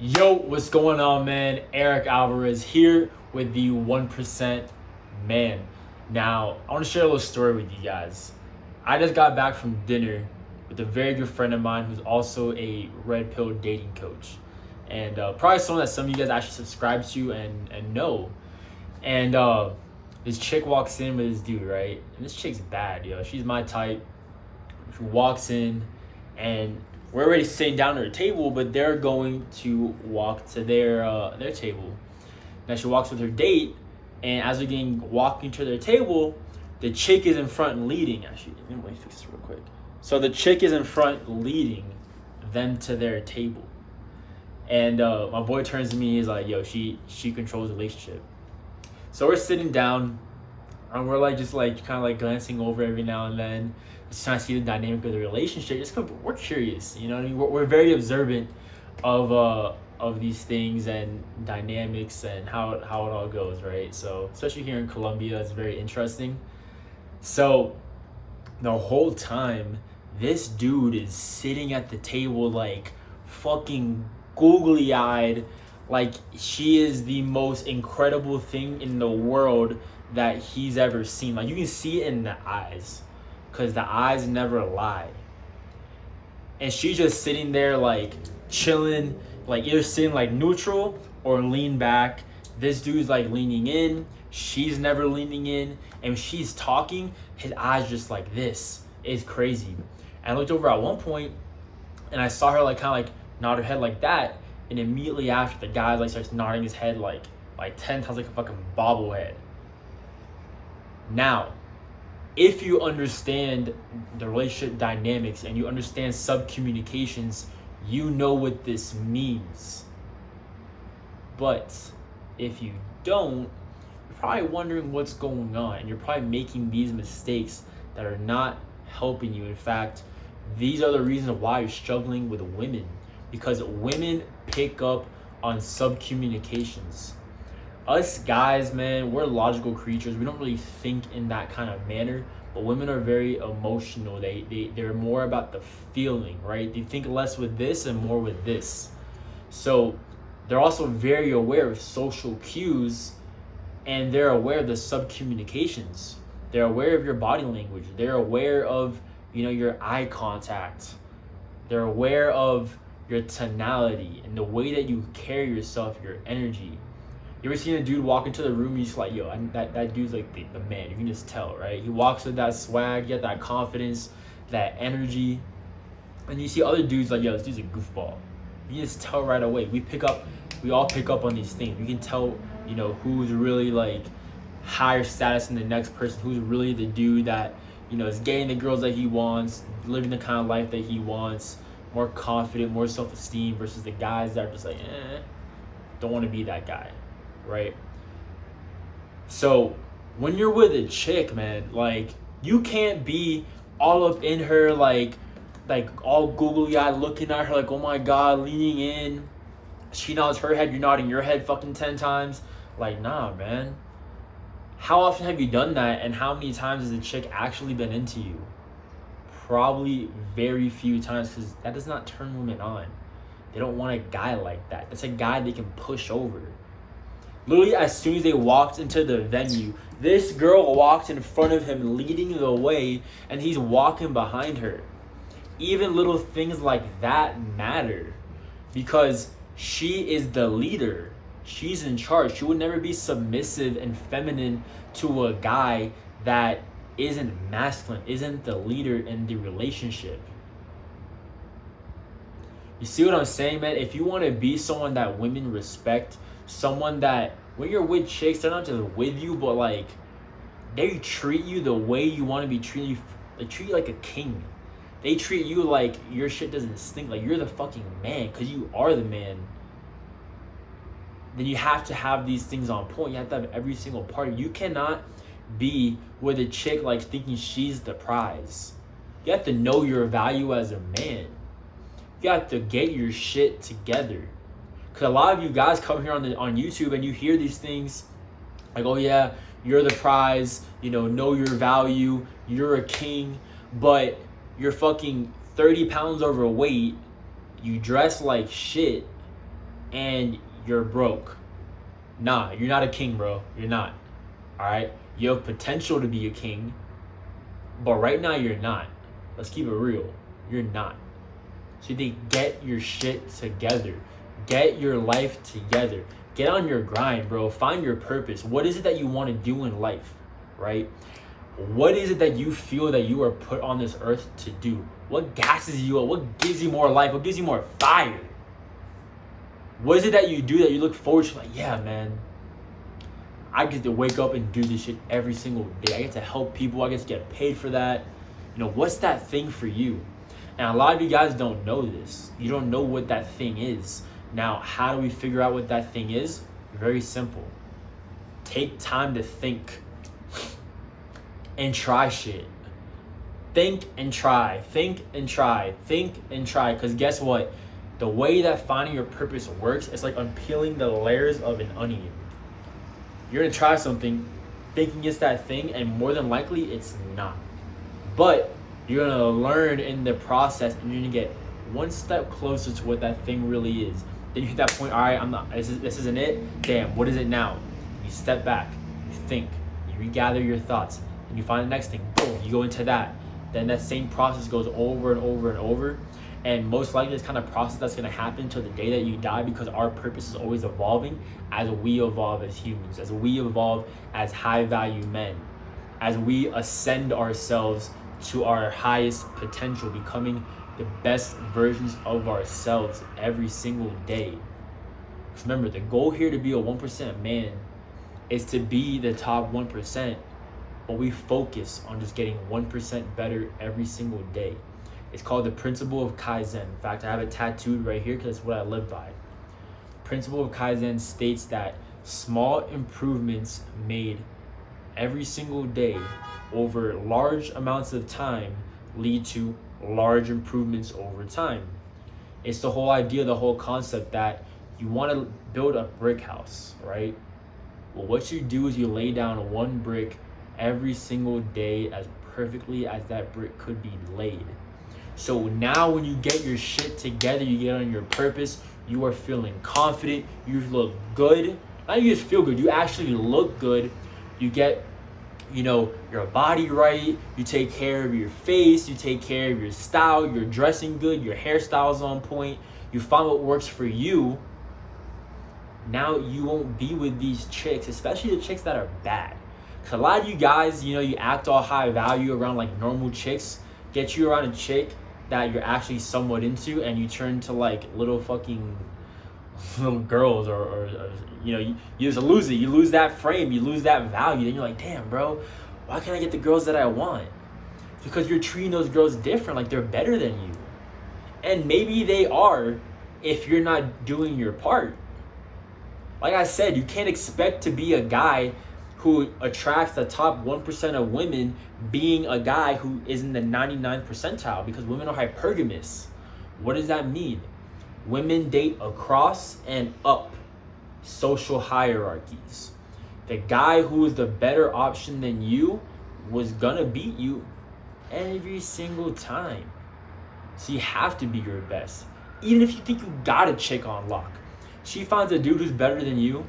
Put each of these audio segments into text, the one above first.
Yo, what's going on, man? Eric Alvarez here with the 1% Man. Now, I want to share a little story with you guys. I just got back from dinner with a very good friend of mine who's also a red pill dating coach. And probably someone that some of you guys actually subscribe to and know. And this chick walks in with this dude, right? And this chick's bad, yo. She's my type. She walks in and we're already sitting down at her table, but they're going to walk to their table. Now she walks with her date, and as they're walking to their table, the chick is in front leading. Actually, let me fix this real quick. So the chick is in front leading them to their table, and my boy turns to me. He's like, "Yo, she controls the relationship." So we're sitting down, and we're like just like kind of like glancing over every now and then, just trying to see the dynamic of the relationship. Just 'cause we're curious, you know what I mean? We're very observant of these things and dynamics and how it all goes, right? So especially here in Colombia, it's very interesting. So the whole time, this dude is sitting at the table like fucking googly eyed, like she is the most incredible thing in the world that he's ever seen. Like you can see it in the eyes, because the eyes never lie. And she's just sitting there like chilling, like either sitting like neutral or lean back. This dude's like leaning in, she's never leaning in, and when she's talking, his eyes just like this. It's crazy. And I looked over at one point and I saw her like kind of like nod her head like that, and immediately after the guy like starts nodding his head like 10 times like a fucking bobblehead. Now, if you understand the relationship dynamics and you understand sub-communications, you know what this means. But if you don't, you're probably wondering what's going on, and you're probably making these mistakes that are not helping you. In fact, these are the reasons why you're struggling with women, because women pick up on sub-communications. Us guys, man, we're logical creatures. We don't really think in that kind of manner, but women are very emotional. They're more about the feeling, right? They think less with this and more with this. So they're also very aware of social cues, and they're aware of the sub-communications. They're aware of your body language. They're aware of, your eye contact. They're aware of your tonality and the way that you carry yourself, your energy. You ever seen a dude walk into the room and you're just like, yo, that dude's like the man. You can just tell, right? He walks with that swag, you get that confidence, that energy. And you see other dudes like, yo, this dude's a goofball. You can just tell right away. We all pick up on these things. We can tell, who's really like higher status than the next person, who's really the dude that, is getting the girls that he wants, living the kind of life that he wants, more confident, more self-esteem, versus the guys that are just like, don't want to be that guy. Right? So when you're with a chick, man, like you can't be all up in her, like all googly eyed looking at her like, oh my god, leaning in. She nods her head, you're nodding your head fucking 10 times. Like, nah, man. How often have you done that, and how many times has the chick actually been into you? Probably very few times, because that does not turn women on. They don't want a guy like that. That's a guy they can push over. Literally, as soon as they walked into the venue, this girl walked in front of him, leading the way, and he's walking behind her. Even little things like that matter, because she is the leader. She's in charge. She would never be submissive and feminine to a guy that isn't masculine, isn't the leader in the relationship. You see what I'm saying, man? If you want to be someone that women respect, someone that when you're with chicks, they're not just with you, but like they treat you the way you want to be treated. They treat you like a king. They treat you like your shit doesn't stink, like you're the fucking man, because you are the man. Then you have to have these things on point. You have to have every single part. You cannot be with a chick like thinking she's the prize. You have to know your value as a man. You have to get your shit together. Because a lot of you guys come here on YouTube and you hear these things like, oh yeah, you're the prize, know your value, you're a king, but you're fucking 30 pounds overweight, you dress like shit, and you're broke. Nah, you're not a king, bro. You're not. All right? You have potential to be a king, but right now you're not. Let's keep it real. You're not. So they get your shit together. Get your life together. Get on your grind, bro. Find your purpose. What is it that you want to do in life, right? What is it that you feel that you are put on this earth to do? What gasses you up? What gives you more life? What gives you more fire? What is it that you do that you look forward to? Like, yeah, man, I get to wake up and do this shit every single day. I get to help people. I get to get paid for that. You know, what's that thing for you? And a lot of you guys don't know this. You don't know what that thing is. Now, how do we figure out what that thing is? Very simple. Take time to think and try shit. Think and try. Think and try. Think and try. Because guess what? The way that finding your purpose works, it's like unpeeling the layers of an onion. You're going to try something thinking it's that thing, and more than likely it's not. But you're going to learn in the process, and you're going to get one step closer to what that thing really is. Then you hit that point, all right, I'm not, this isn't it. Damn, what is it now? You step back, you think, you regather your thoughts, and you find the next thing. Boom, you go into that. Then that same process goes over and over and over. And most likely this kind of process that's going to happen till the day that you die, because our purpose is always evolving as we evolve as humans, as we evolve as high value men, as we ascend ourselves to our highest potential, becoming the best versions of ourselves every single day. Because remember, the goal here to be a 1% man is to be the top 1%, but we focus on just getting 1% better every single day. It's called the principle of Kaizen. In fact, I have it tattooed right here because it's what I live by. The principle of Kaizen states that small improvements made every single day over large amounts of time lead to large improvements over time. It's the whole idea, the whole concept that you want to build a brick house, right? Well, what you do is you lay down one brick every single day as perfectly as that brick could be laid. So now when you get your shit together, you get on your purpose, you are feeling confident, you look good. Not you just feel good, you actually look good. You get, you know, your body right, you take care of your face, you take care of your style, you're dressing good, your hairstyle's on point, you find what works for you. Now you won't be with these chicks, especially the chicks that are bad. Cause a lot of you guys, you know, you act all high value around like normal chicks, get you around a chick that you're actually somewhat into, and you turn to like little fucking little girls, or you know, you just lose it. You lose that frame, you lose that value. Then you're like, damn, bro, why can't I get the girls that I want? Because you're treating those girls different, like they're better than you. And maybe they are if you're not doing your part. Like I said, you can't expect to be a guy who attracts the top 1% of women being a guy who is in the 99th percentile, because women are hypergamous. What does that mean? Women date across and up social hierarchies. The guy who is the better option than you was gonna beat you every single time. So you have to be your best. Even if you think you got a chick on lock, she finds a dude who's better than you,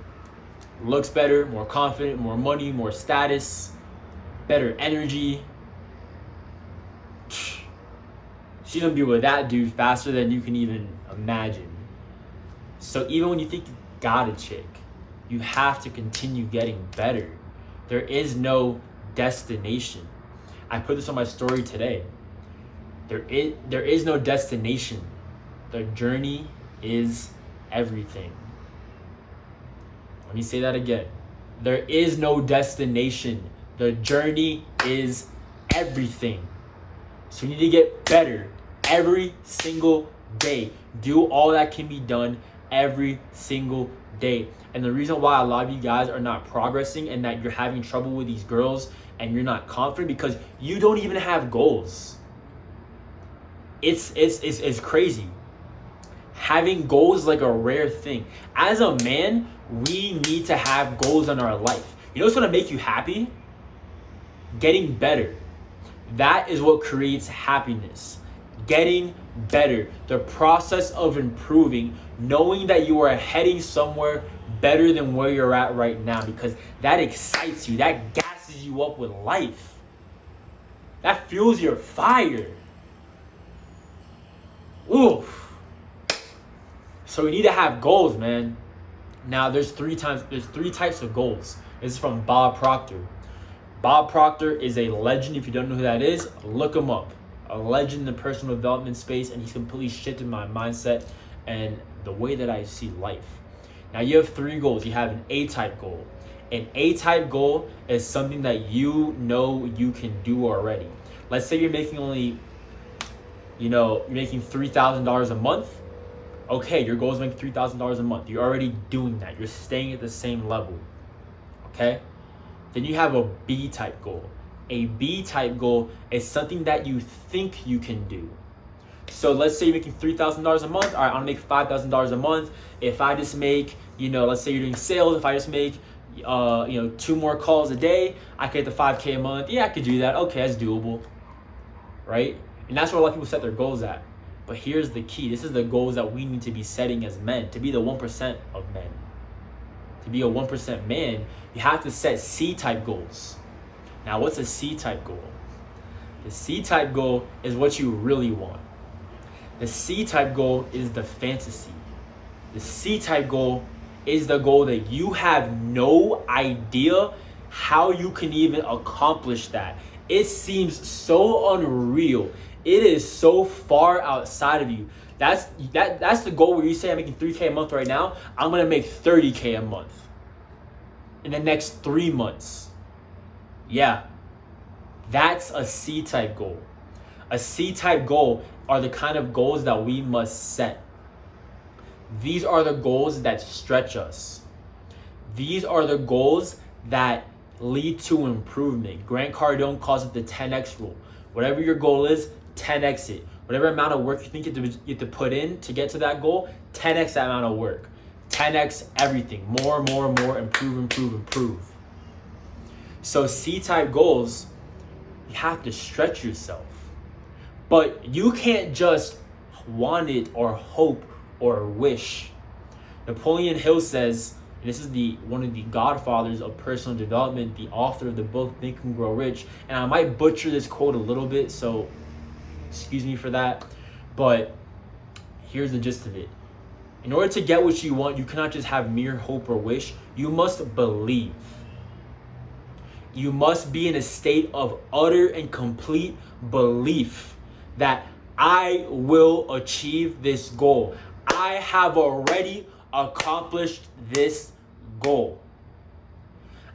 looks better, more confident, more money, more status, better energy. She's gonna be with that dude faster than you can even imagine. So even when you think you got a chick, you have to continue getting better. There is no destination. I put this on my story today. There is no destination. The journey is everything. Let me say that again. There is no destination. The journey is everything. So you need to get better every single day. Do all that can be done every single day. And the reason why a lot of you guys are not progressing and that you're having trouble with these girls and you're not confident, because you don't even have goals. It's crazy. Having goals is like a rare thing. As a man, we need to have goals in our life. You know what's gonna make you happy? Getting better. That is what creates happiness. Getting better, the process of improving, knowing that you are heading somewhere better than where you're at right now, because that excites you, that gasses you up with life, that fuels your fire. Oof. So we need to have goals, man. Now there's three types of goals. This is from Bob Proctor. Bob Proctor is a legend. If you don't know who that is, look him up. A legend in the personal development space, and he's completely shifted my mindset and the way that I see life. Now you have 3 goals. You have an A-type goal. An A-type goal is something that you know you can do already. Let's say you're making only, you're making $3,000 a month. Okay, your goal is making $3,000 a month. You're already doing that. You're staying at the same level. Okay? Then you have a B-type goal. A B-type goal is something that you think you can do. So let's say you're making $3,000 a month. All right, I want to make $5,000 a month. If I just make, let's say you're doing sales. If I just make, 2 more calls a day, I could get the 5K a month. Yeah, I could do that. Okay, that's doable, right? And that's where a lot of people set their goals at. But here's the key. This is the goals that we need to be setting as men, to be the 1% of men. To be a 1% man, you have to set C-type goals. Now, what's a C-type goal? The C-type goal is what you really want. The C-type goal is the fantasy. The C-type goal is the goal that you have no idea how you can even accomplish that. It seems so unreal. It is so far outside of you. That's the goal where you say, I'm making $3K a month right now. I'm going to make $30K a month in the next 3 months. Yeah, that's a C-type goal. A C-type goal are the kind of goals that we must set. These are the goals that stretch us. These are the goals that lead to improvement. Grant Cardone calls it the 10X rule. Whatever your goal is, 10X it. Whatever amount of work you think you have to put in to get to that goal, 10X that amount of work. 10X everything. More, improve. So C-type goals, you have to stretch yourself. But you can't just want it or hope or wish. Napoleon Hill says, and this is one of the godfathers of personal development, the author of the book Think and Grow Rich, and I might butcher this quote a little bit, so excuse me for that, but here's the gist of it. In order to get what you want, you cannot just have mere hope or wish. You must believe. You must be in a state of utter and complete belief that I will achieve this goal. I have already accomplished this goal.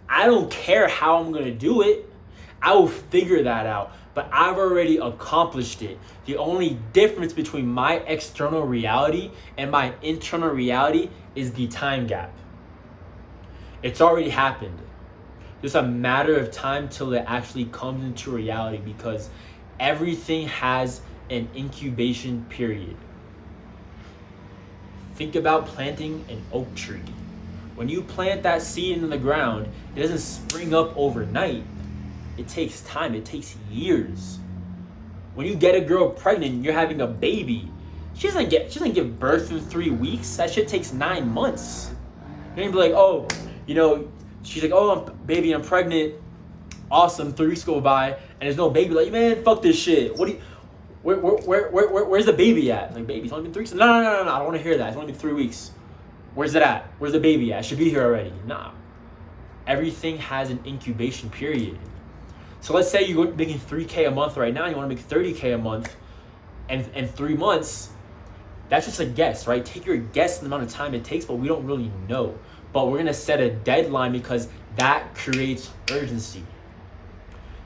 I don't care how I'm going to do it. I will figure that out. But I've already accomplished it. The only difference between my external reality and my internal reality is the time gap. It's already happened. It's a matter of time till it actually comes into reality, because everything has an incubation period. Think about planting an oak tree. When you plant that seed in the ground, it doesn't spring up overnight. It takes time. It takes years. When you get a girl pregnant, you're having a baby. She doesn't give birth in 3 weeks. That shit takes 9 months. You're gonna be like, oh, she's like, oh, baby, I'm pregnant. Awesome. 3 weeks go by and there's no baby. Like, man, fuck this shit. Where's the baby at? Like, baby, it's only been 3 weeks. No. I don't want to hear that. It's only been 3 weeks. Where's it at? Where's the baby at? It should be here already. Nah. Everything has an incubation period. So let's say you're making $3K a month right now. You want to make $30K a month, and 3 months. That's just a guess, right? Take your guess in the amount of time it takes, but we don't really know. But we're gonna set a deadline because that creates urgency.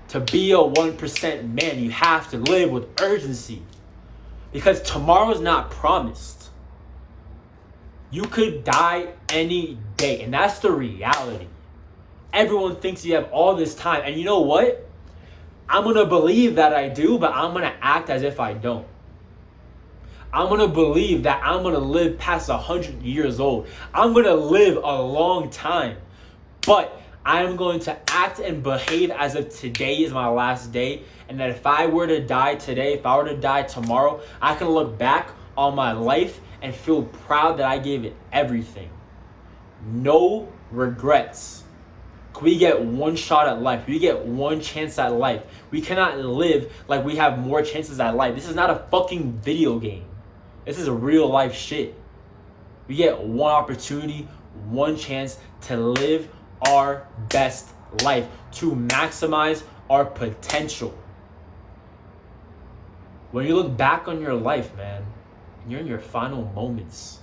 To be a 1% man, you have to live with urgency, because tomorrow's not promised. You could die any day, and that's the reality. Everyone thinks you have all this time, and you know what? I'm gonna believe that I do, but I'm gonna act as if I don't. I'm gonna believe that I'm gonna live past 100 years old. I'm gonna live a long time, but I am going to act and behave as if today is my last day, and that if I were to die today, if I were to die tomorrow, I can look back on my life and feel proud that I gave it everything. No regrets. We get one shot at life. We get one chance at life. We cannot live like we have more chances at life. This is not a fucking video game. This is real life shit. We get one opportunity, one chance to live our best life, to maximize our potential. When you look back on your life, man, and you're in your final moments,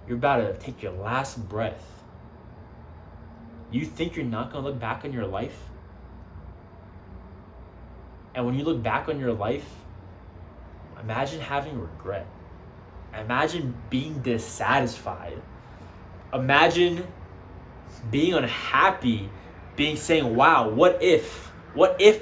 you're about to take your last breath. You think you're not going to look back on your life? And when you look back on your life, imagine having regret. Imagine being dissatisfied. Imagine being unhappy, saying, wow, what if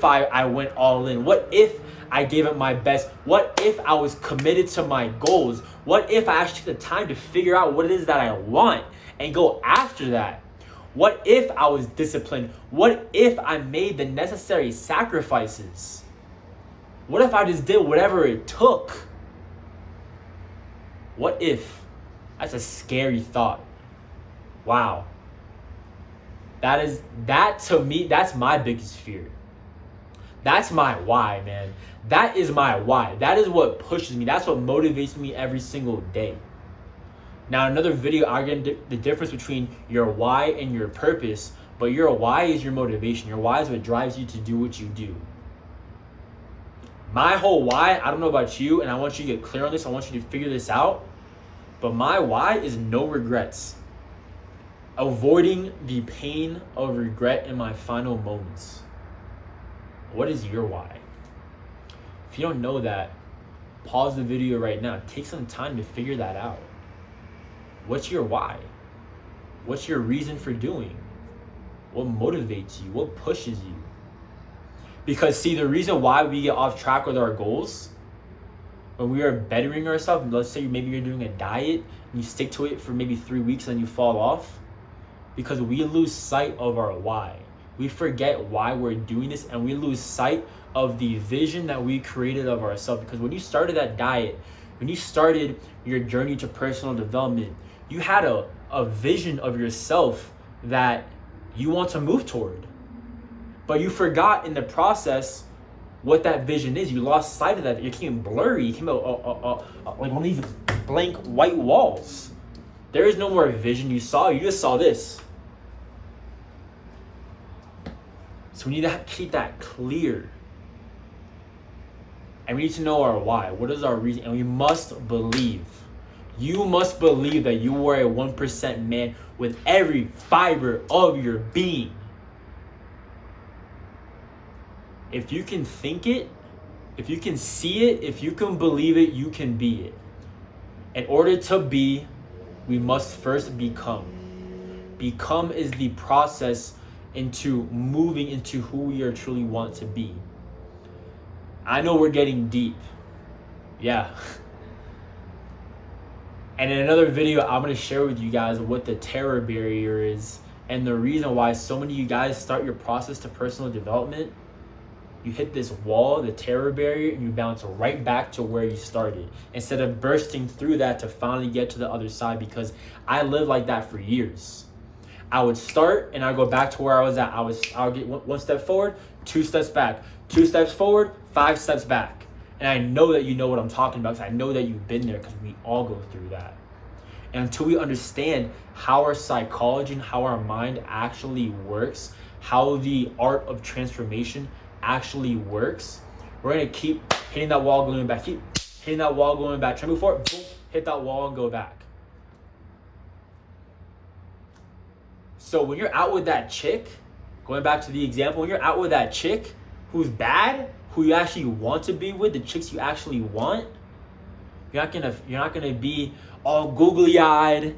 I went all in? What if I gave it my best? What if I was committed to my goals? What if I actually took the time to figure out what it is that I want and go after that? What if I was disciplined? What if I made the necessary sacrifices? What if I just did whatever it took? What if? That's a scary thought. Wow. That to me, that's my biggest fear. That's my why, man. That is my why. That is what pushes me. That's what motivates me every single day. Now, another video, I get the difference between your why and your purpose, but your why is your motivation. Your why is what drives you to do what you do. My whole why, I don't know about you, and I want you to get clear on this. I want you to figure this out. But my why is no regrets. Avoiding the pain of regret in my final moments. What is your why? If you don't know that, pause the video right now. Take some time to figure that out. What's your why? What's your reason for doing? What motivates you? What pushes you? Because see, the reason why we get off track with our goals, when we are bettering ourselves, let's say maybe you're doing a diet and you stick to it for maybe 3 weeks and then you fall off, because we lose sight of our why. We forget why we're doing this, and we lose sight of the vision that we created of ourselves. Because when you started that diet, when you started your journey to personal development, you had a vision of yourself that you want to move toward. But you forgot in the process what that vision is. You lost sight of that. It became blurry. It came out like one of these blank white walls. There is no more vision you saw. You just saw this. So we need to keep that clear. And we need to know our why. What is our reason? And we must believe. You must believe that you are a 1% man with every fiber of your being. If you can think it, if you can see it, if you can believe it, you can be it. In order to be, we must first become. Become is the process into moving into who we are truly want to be. I know we're getting deep. Yeah. And in another video, I'm going to share with you guys what the terror barrier is and the reason why so many of you guys start your process to personal development. You hit this wall, the terror barrier, and you bounce right back to where you started instead of bursting through that to finally get to the other side, because I lived like that for years. I would start and I'd go back to where I was at. I'll get one step forward, 2 steps back, 2 steps forward, 5 steps back. And I know that you know what I'm talking about, because I know that you've been there, because we all go through that. And until we understand how our psychology and how our mind actually works, how the art of transformation actually works, we're going to keep hitting that wall, going back, keep hitting that wall, going back, try to move forward, boom, hit that wall and go back. So when you're out with that chick, going back to the example, when you're out with that chick who's bad, who you actually want to be with, the chicks you actually want, you're not gonna be all googly-eyed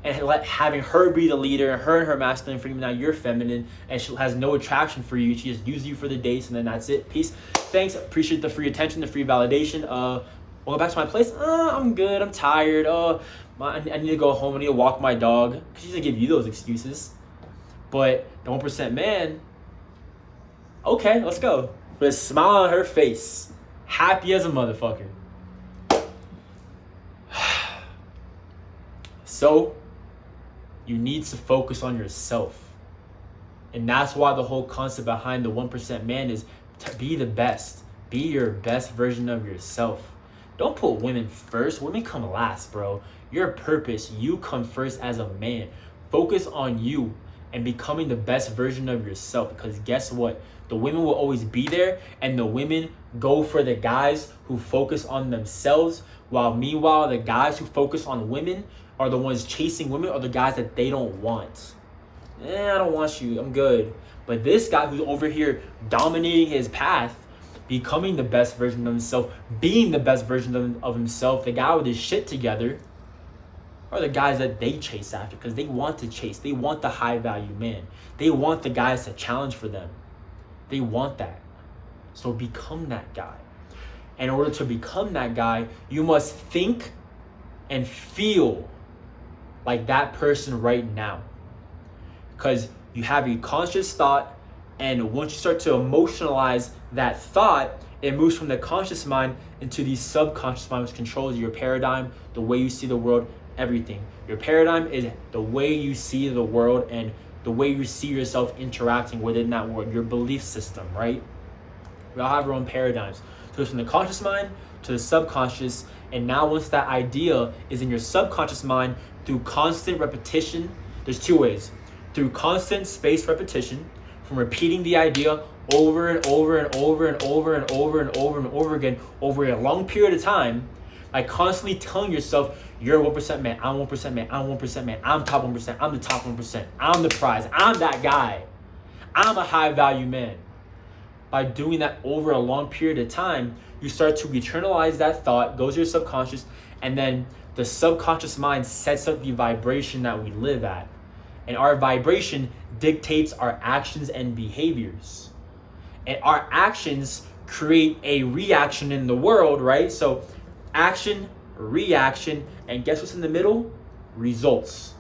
and having her be the leader, her and her masculine freedom. Now you're feminine and she has no attraction for you. She just uses you for the dates and then that's it. Peace. Thanks. Appreciate the free attention, the free validation. I'll go back to my place. I'm good. I'm tired. I need to go home. I need to walk my dog. She's gonna give you those excuses. But the 1% man, okay, let's go. With a smile on her face, happy as a motherfucker. So, you need to focus on yourself. And that's why the whole concept behind the 1% man is to be the best. Be your best version of yourself. Don't put women first. Women come last, bro. Your purpose, you come first as a man. Focus on you and becoming the best version of yourself. Because guess what? The women will always be there, and the women go for the guys who focus on themselves, while meanwhile, the guys who focus on women are the ones chasing women, or the guys that they don't want. I don't want you, I'm good. But this guy who's over here dominating his path, becoming the best version of himself, being the best version of himself, the guy with his shit together, are the guys that they chase after, because they want to chase. They want the high value man. They want the guys to challenge for them. They want that. So become that guy. And in order to become that guy, you must think and feel like that person right now. Because you have a conscious thought, and once you start to emotionalize that thought, it moves from the conscious mind into the subconscious mind, which controls your paradigm, the way you see the world, everything. Your paradigm is the way you see the world and the way you see yourself interacting within that world, your belief system, right? We all have our own paradigms. So it's from the conscious mind to the subconscious, and now once that idea is in your subconscious mind, through constant repetition, there's two ways. Through constant spaced repetition, from repeating the idea over and over and over and over and over and over and over again over a long period of time, by constantly telling yourself, you're a 1% man, I'm 1% man, I'm 1% man, I'm top 1%, I'm the top 1%, I'm the prize, I'm that guy, I'm a high value man. By doing that over a long period of time, you start to internalize that thought, goes to your subconscious, and then the subconscious mind sets up the vibration that we live at. And our vibration dictates our actions and behaviors. And our actions create a reaction in the world, right? So action, reaction, and guess what's in the middle? Results.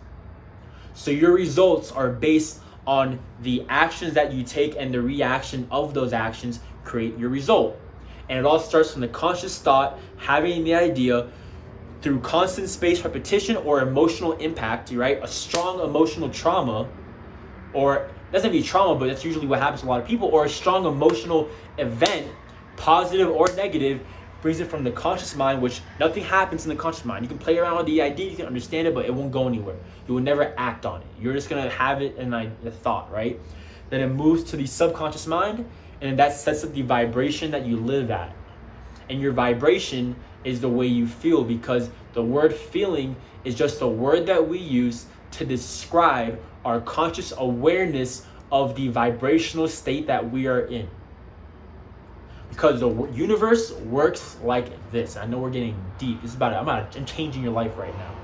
So your results are based on the actions that you take, and the reaction of those actions create your result. And it all starts from the conscious thought, having the idea, through constant spaced repetition or emotional impact, right? A strong emotional trauma, or it doesn't be trauma, but that's usually what happens to a lot of people, or a strong emotional event, positive or negative, brings it from the conscious mind, which nothing happens in the conscious mind. You can play around with the idea, you can understand it, but it won't go anywhere. You will never act on it. You're just gonna have it in a thought, right? Then it moves to the subconscious mind, and that sets up the vibration that you live at. And your vibration is the way you feel, because the word feeling is just a word that we use to describe our conscious awareness of the vibrational state that we are in. Because the universe works like this. I know we're getting deep. This is about it. I'm changing your life right now.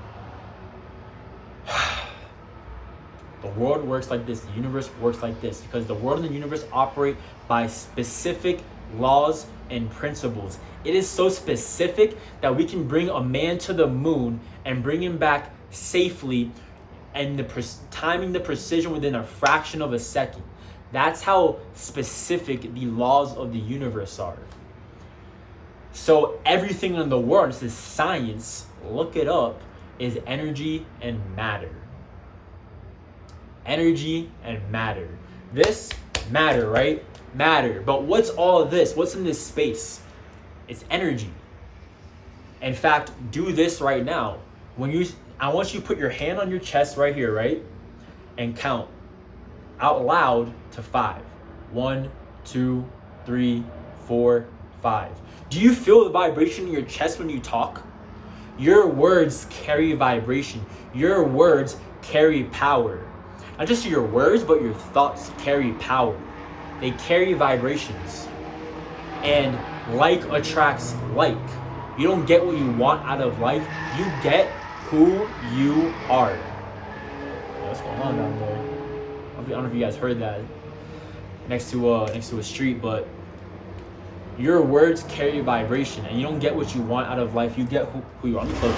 The world works like this. The universe works like this. Because the world and the universe operate by specific laws and principles. It is so specific that we can bring a man to the moon and bring him back safely, and timing the precision within a fraction of a second. That's how specific the laws of the universe are. So everything in the world, this is science, look it up, is energy and matter. Energy and matter. This, matter, right? Matter. But what's all of this? What's in this space? It's energy. In fact, do this right now. I want you to put your hand on your chest right here, right? And count out loud to 5. 1, 2, 3, 4, 5. Do you feel the vibration in your chest when you talk? Your words carry vibration. Your words carry power. Not just your words, but your thoughts carry power. They carry vibrations. And like attracts like. You don't get what you want out of life. You get who you are. What's going on down there? I don't know if you guys heard that next to a street, but your words carry vibration, and you don't get what you want out of life. You get who you are. I'm close.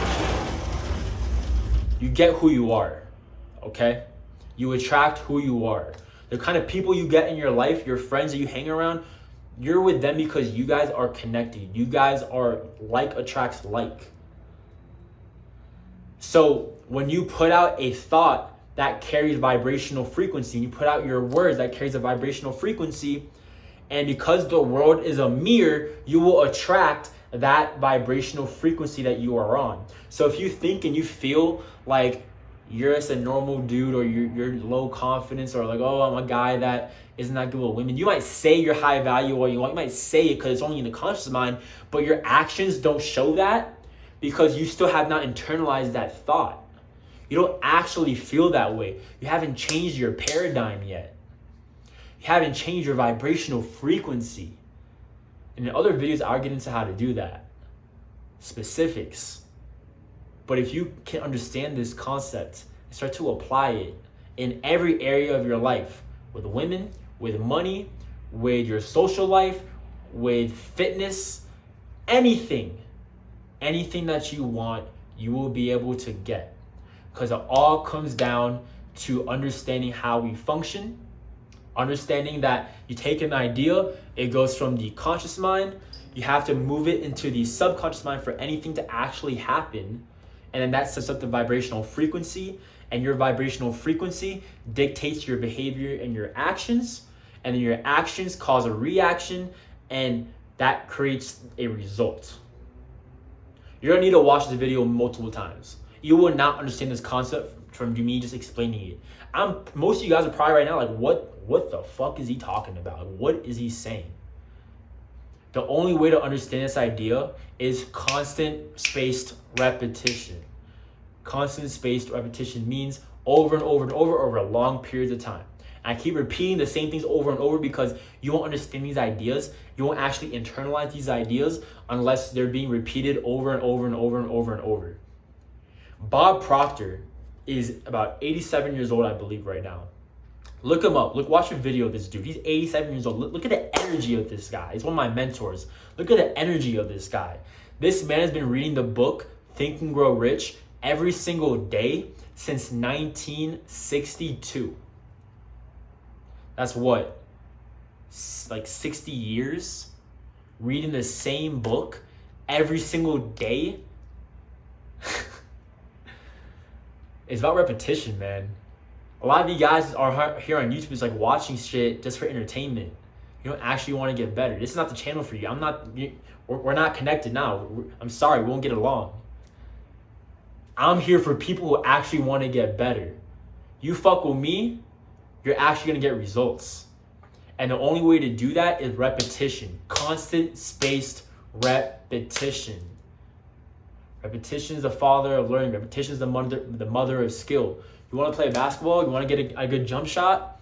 You get who you are, okay? You attract who you are. The kind of people you get in your life, your friends that you hang around, you're with them because you guys are connected. You guys are like attracts like. So when you put out a thought that carries vibrational frequency, you put out your words that carries a vibrational frequency, and because the world is a mirror, you will attract that vibrational frequency that you are on. So if you think and you feel like you're just a normal dude, or you're low confidence, or like, oh, I'm a guy that isn't that good with women, you might say you're high value, or you might say it because it's only in the conscious mind, but your actions don't show that because you still have not internalized that thought. You don't actually feel that way. You haven't changed your paradigm yet. You haven't changed your vibrational frequency. And in other videos, I'll get into how to do that. Specifics. But if you can understand this concept and start to apply it in every area of your life, with women, with money, with your social life, with fitness, anything that you want, you will be able to get. Because it all comes down to understanding how we function, understanding that you take an idea, it goes from the conscious mind, you have to move it into the subconscious mind for anything to actually happen. And then that sets up the vibrational frequency, and your vibrational frequency dictates your behavior and your actions, and then your actions cause a reaction, and that creates a result. You're gonna need to watch this video multiple times. You will not understand this concept from me just explaining it. Most of you guys are probably right now like, what the fuck is he talking about? What is he saying? The only way to understand this idea is constant spaced repetition. Constant spaced repetition means over and over and over long periods of time. And I keep repeating the same things over and over because you won't understand these ideas. You won't actually internalize these ideas unless they're being repeated over and over and over and over and over. Bob Proctor is about 87 years old, I believe, right now. Look him up. Watch a video of this dude. He's 87 years old. Look at the energy of this guy. He's one of my mentors. Look at the energy of this guy. This man has been reading the book Think and Grow Rich every single day since 1962. That's what? Like 60 years? Reading the same book every single day? It's about repetition, man. A lot of you guys are here on YouTube, it's like watching shit just for entertainment. You don't actually want to get better. This is not the channel for you. We're not connected now. I'm sorry, we won't get along. I'm here for people who actually want to get better. You fuck with me, you're actually going to get results. And the only way to do that is repetition. Constant spaced repetition. Repetition is the father of learning. Repetition is the mother of skill. You want to play basketball? You want to get a good jump shot?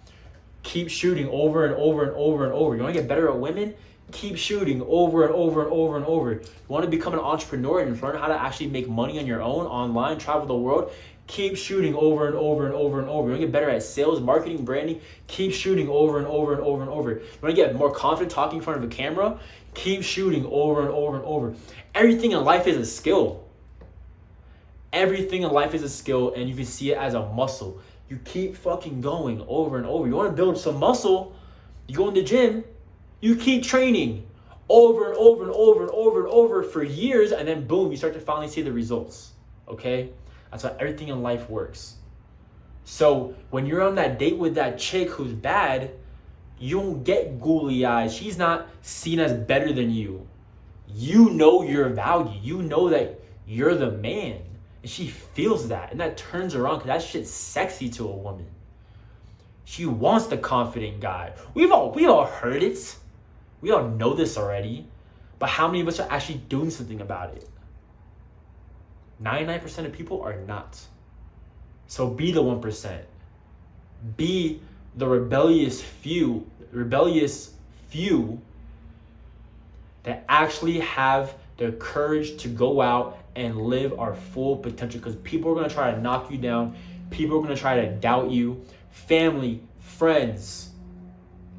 Keep shooting over and over and over and over. You want to get better at women? Keep shooting over and over and over and over. You want to become an entrepreneur and learn how to actually make money on your own online, travel the world? Keep shooting over and over and over and over. You want to get better at sales, marketing, branding? Keep shooting over and over and over and over. You want to get more confident talking in front of a camera? Keep shooting over and over and over. Everything in life is a skill. Everything in life is a skill, and you can see it as a muscle. You keep fucking going over and over. You want to build some muscle, you go in the gym, you keep training over and over and over and over and over for years, and then boom, you start to finally see the results. Okay? That's how everything in life works. So when you're on that date with that chick who's bad, you don't get googly eyes. She's not seen as better than you. You know your value. You know that you're the man. And she feels that, and that turns her on because that shit's sexy to a woman. She wants the confident guy. We all heard it. We all know this already. But how many of us are actually doing something about it? 99% of people are not. So be the 1%. Be the rebellious few that actually have the courage to go out and live our full potential, because people are going to try to knock you down. People are going to try to doubt you. Family, friends,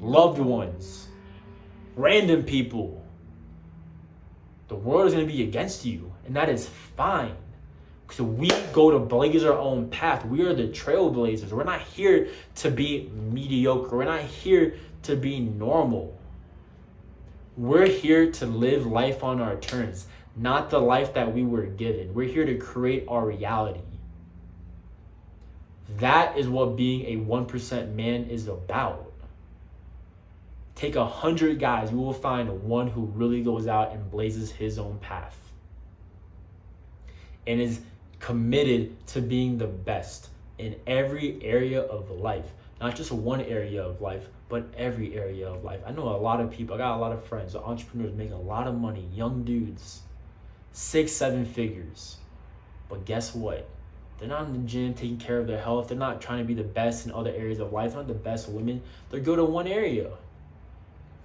loved ones, random people. The world is going to be against you, and that is fine. So we go to blaze our own path. We are the trailblazers. We're not here to be mediocre. We're not here to be normal. We're here to live life on our terms, not the life that we were given. We're here to create our reality. That is what being a 1% man is about. Take 100 guys, you will find one who really goes out and blazes his own path and is committed to being the best in every area of life. Not just one area of life, but every area of life. I know a lot of people, I got a lot of friends, entrepreneurs make a lot of money, young dudes, 6-7 figures. But guess what? They're not in the gym taking care of their health. They're not trying to be the best in other areas of life. They're not the best women. They're good in one area.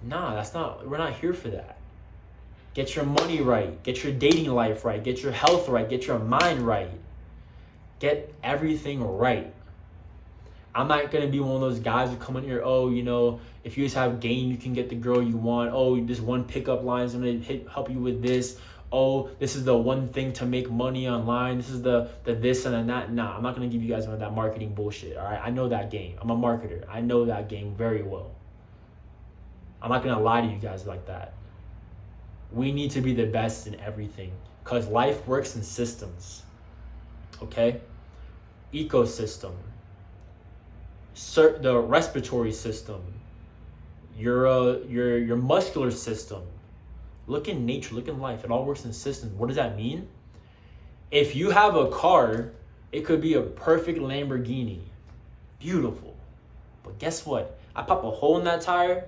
Nah, we're not here for that. Get your money right. Get your dating life right. Get your health right. Get your mind right. Get everything right. I'm not going to be one of those guys who come in here, oh, you know, if you just have game, you can get the girl you want. Oh, this one pickup line is going to help you with this. Oh, this is the one thing to make money online. This is the this and the that. Nah, I'm not going to give you guys that marketing bullshit, all right? I know that game. I'm a marketer. I know that game very well. I'm not going to lie to you guys like that. We need to be the best in everything because life works in systems, okay? Ecosystem. The respiratory system, your muscular system. Look in nature, look in life. It all works in systems. What does that mean? If you have a car, it could be a perfect Lamborghini. Beautiful. But guess what? I pop a hole in that tire,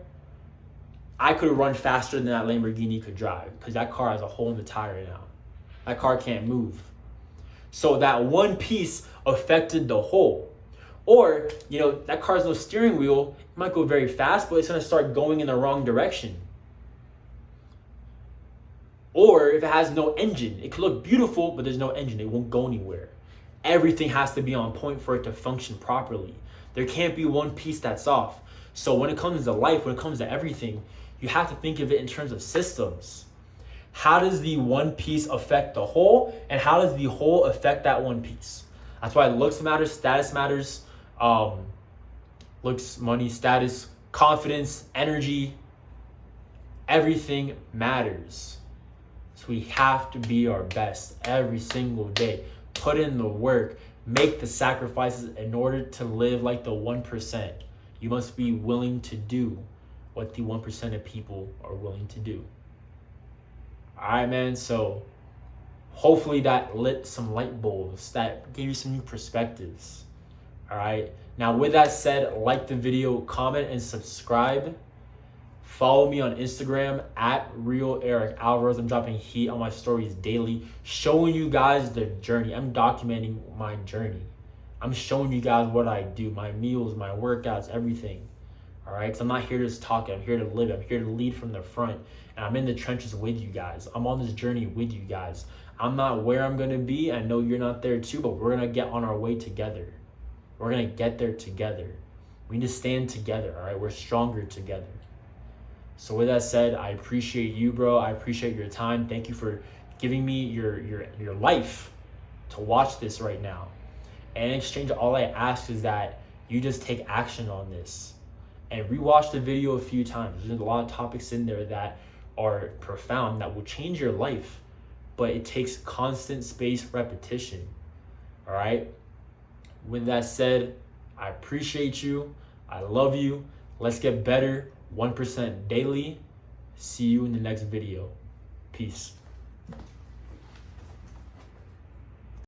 I could run faster than that Lamborghini could drive because that car has a hole in the tire now. That car can't move. So that one piece affected the whole. Or, you know, that car has no steering wheel. It might go very fast, but it's going to start going in the wrong direction. Or if it has no engine, it could look beautiful, but there's no engine. It won't go anywhere. Everything has to be on point for it to function properly. There can't be one piece that's off. So when it comes to life, when it comes to everything, you have to think of it in terms of systems. How does the one piece affect the whole? And how does the whole affect that one piece? That's why looks matters, status matters. Looks, money, status, confidence, energy, everything matters. So we have to be our best every single day. Put in the work, make the sacrifices in order to live like the 1%. You must be willing to do what the 1% of people are willing to do. All right, man. So hopefully that lit some light bulbs, that gave you some new perspectives. All right. Now, with that said, like the video, comment, and subscribe. Follow me on Instagram at Real Eric Alvarez. I'm dropping heat on my stories daily, showing you guys the journey. I'm documenting my journey. I'm showing you guys what I do, my meals, my workouts, everything. All right. Because I'm not here to just talk. I'm here to live. I'm here to lead from the front. And I'm in the trenches with you guys. I'm on this journey with you guys. I'm not where I'm going to be. I know you're not there too, but we're going to get on our way together. We're going to get there together. We need to stand together, all right? We're stronger together. So with that said, I appreciate you, bro. I appreciate your time. Thank you for giving me your life to watch this right now. And in exchange, all I ask is that you just take action on this and rewatch the video a few times. There's a lot of topics in there that are profound that will change your life, but it takes constant spaced repetition, all right? With that said, I appreciate you. I love you. Let's get better 1% daily. See you in the next video. Peace.